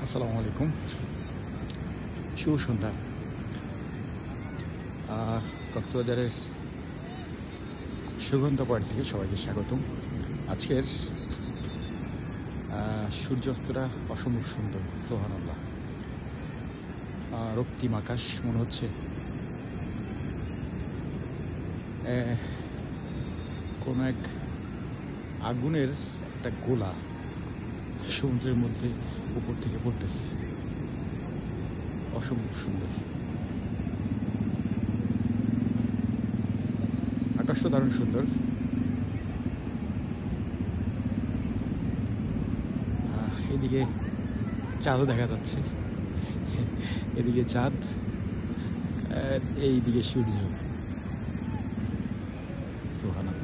আসসালামু আলাইকুম, শুভ সন্ধ্যা। কক্সবাজারের সুগন্ধ পয়েন্ট থেকে সবাইকে স্বাগতম। আজকের সূর্যাস্তটা অসম্ভব সুন্দর, সুবহানাল্লাহ। রক্তিম আকাশ, মনে হচ্ছে কোন এক আগুনের একটা গোলা সমুদ্রের মধ্যে উপর থেকে পড়তেছে। অসম্ভব সুন্দর, আকাশটা দারুণ সুন্দর। এদিকে চাঁদও দেখা যাচ্ছে, এদিকে চাঁদ, এইদিকে সূর্য। সুবহানাল্লাহ।